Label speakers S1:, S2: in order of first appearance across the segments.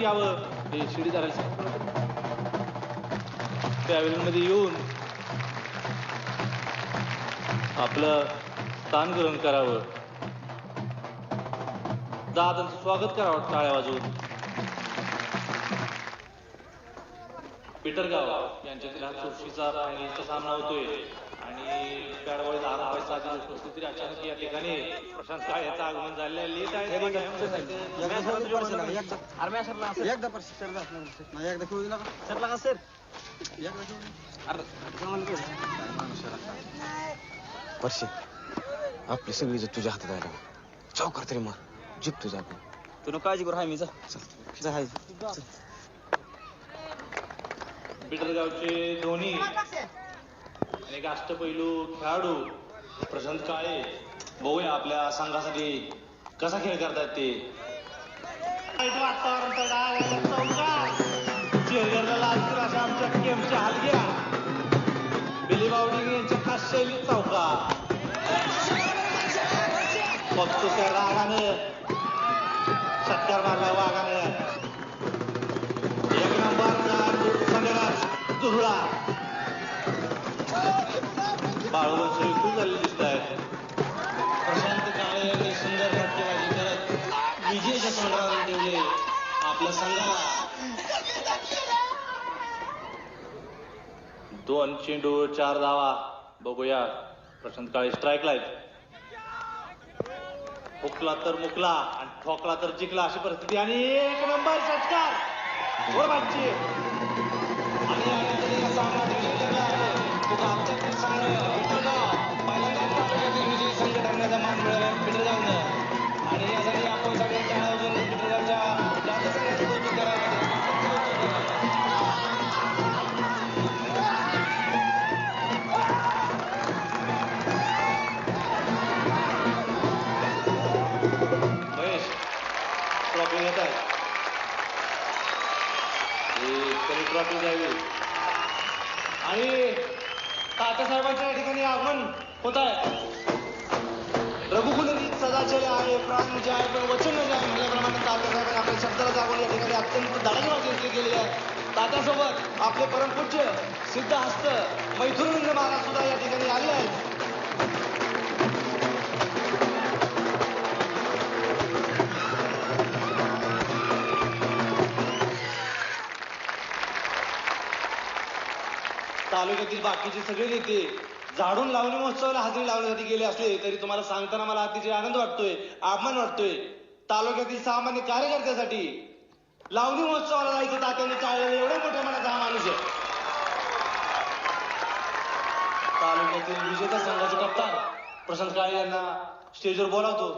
S1: यावं हे शिडी धरायला पॅव्हलियनमध्ये येऊन आपलं स्थान ग्रहण करावं, दादांचं स्वागत करावं टाळ्या वाजवून. पिटरगाव यांच्यातील हा चुरशीचा फायनलचा सामना होतोय आणि पॅडवळीत आरंभाचा उपस्थिती अचानक या ठिकाणी प्रशांत काळे याचं आगमन झालेलं आहे. लेट आहे
S2: परशी आपली सगळी इज्जत तुझ्या हातात आला. चौकार तरी मार, जिंक तुझा आपण. तू काळजी करू. हाय मी जा.
S1: पिटरगावचे धोनी आणि एक अष्टपैलू खेळाडू प्रशांत काळे, बघूया आपल्या संघासाठी कसा खेळ करतात ते. आमच्या गेमच्या हलग्या बिली बावडी यांच्या खास शैलीत चौका फक्त त्या रागानं सत्कार मारला वाघानं. एक नंबर दुर्ळा बाळवंश विकून झालेले दिसत आहेत. प्रशांत काळे यांनी सुंदर फटकेबाजी करत विजयाच्या संग्रामात ठेवले आपल्या संघाला. 2 चेंडू 4 धावा. बघूया प्रशांत काळे स्ट्राईकला आहेत. हुकला तर मुकला आणि ठोकला तर जिंकला अशी परिस्थिती आणि 1 नंबर षटकार वर बाजची आणि सामना विजयी संघ ठरण्याचा मान मिळाला पिटरगावनं आणि यासाठी आपण सगळ्यांच्या आयोजन पिटरगावच्या जास्त सगळ्यांचं कौतुक करावं. महेश ट्रॉफी घेत आहे, त्यांनी ट्रॉफी द्यावी आणि तात्यासाहेबांच्या या ठिकाणी आगमन होत आहे. रघुकुलरीत सदाचार्य आहे, प्राण जे आहे पण वचन जे आहे म्हणल्याप्रमाणे तात्यासाहेबांनी आपल्या शब्दाला जागून या ठिकाणी अत्यंत धडाकेबाजी एंट्री केलेली आहे. तात्यासोबत आपले परमपूज्य सिद्धहस्त मैथुनविंद महाराज सुद्धा या ठिकाणी आले आहेत. तालुक्यातील बाकीचे सगळे नेते झाडून लावणी महोत्सवाला हजेरी लावण्यासाठी गेले असले तरी तुम्हाला सांगताना मला अतिशय आनंद वाटतोय, अभिमान वाटतोय. तालुक्यातील सामान्य कार्यकर्त्यासाठी लावणी महोत्सवाला जायचं तात्याने टाळलेलं एवढ्या मोठ्या मनाचा हा माणूस आहे. तालुक्यातील विजेता संघाचे कप्तान प्रशांत काळे यांना स्टेजवर बोलावतो.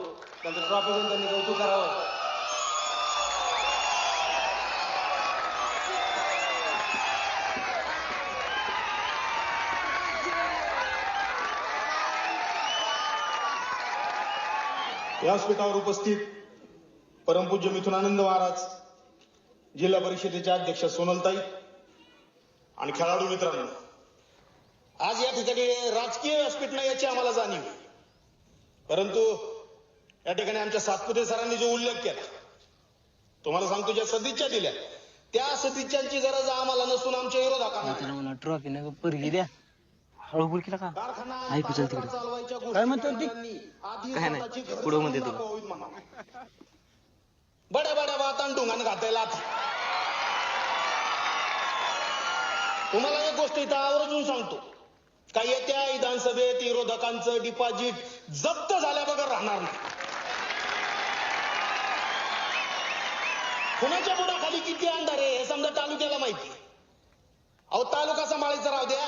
S1: त्यांचं ट्रॉफी देऊन त्यांनी कौतुक करावं.
S3: व्यासपीठावर उपस्थित परमपूज्य मिथुनानंद महाराज, जिल्हा परिषदेच्या अध्यक्ष सोनलताई आणि खेळाडू मित्रांनो, आज या ठिकाणी राजकीय व्यासपीठ नाही याची आम्हाला जाणीव आहे. परंतु या ठिकाणी आमच्या सातपुते सरांनी जो उल्लेख केला, तुम्हाला सांगतो, ज्या सदिच्छा दिल्या त्या सदिच्छांची गरज आम्हाला नसून आमच्या विरोधाकांना.
S2: ट्रॉफी नाही परगी द्या. हळू बोल केला का? ऐकू चल तिकडे काय म्हणतो ती. काय नाही पुढं म्हणते तुला.
S3: बड्या बड्या बातान ढुंगान घातायला. तुम्हाला एक गोष्ट इथं आवर्जून सांगतो का, येत्या विधानसभेत विरोधकांचं डिपॉझिट जप्त झाल्या बगर राहणार नाही. कुणाच्या बुडाखाली किती अंधार आहे हे समजा तालुक्याला माहिती. अहो, तालुका सांभाळायचं राहू द्या,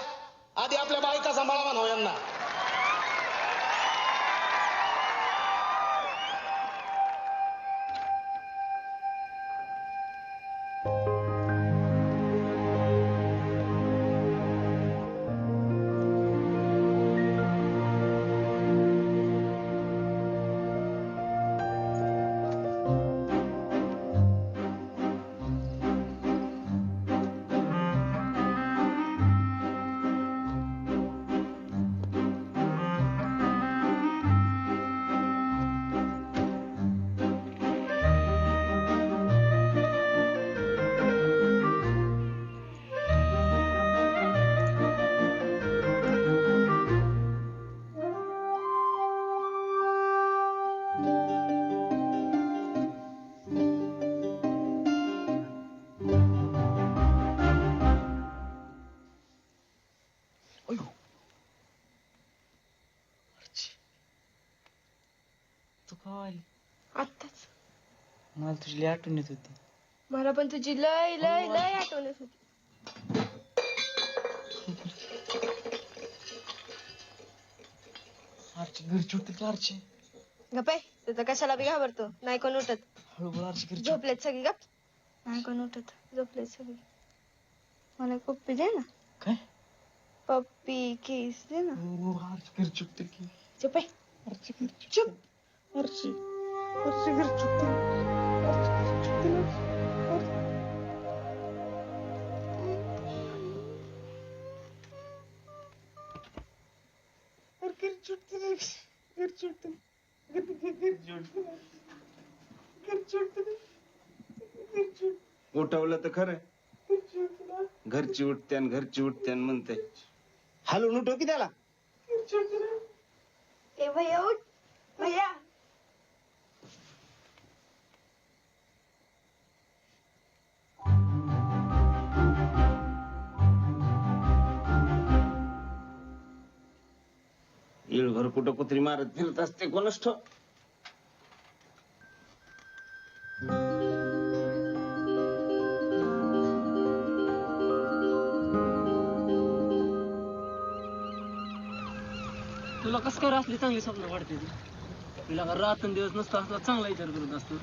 S3: आधी आपल्या बायका सांभाळा म्हणावं यांना.
S4: तुझी लई आठवण येत होती.
S5: मला पण तुझी लय लय लय आठवण येत होती.
S4: आरची घरची उठते का आरची?
S5: गप्पे तुझं कशाला बी घाबरतो. नाही कोण उठत.
S4: हळू बोल आरची घरची.
S5: झोपलेत सगळी गप. नाही कोण उठत. झोपलेत सगळी. मला एक पप्पी दे ना.
S4: काय?
S5: पप्पी केस दे ना.
S4: हो आरची घरची उठते की.
S5: चुप आहे.
S4: आरची घरची. चुप. आरची. आरची घरची उठते. आरची घरची उठते ना. घरची उठते ना. घरची उठते. घरची उठते. घरची उठते. घरची
S2: उठवलं तर खरं घरची उठते म्हणते. हॅलो उठव की त्याला.
S5: ए भैया उठ. भैया.
S2: येळभर कुठं कुत्री मारत फिरत असते कोणच ठो.
S4: तुला कसं काय असली चांगली स्वप्न वाटते ती? तुला का रात्रंदिवस नसता असला चांगला विचार करत असतो.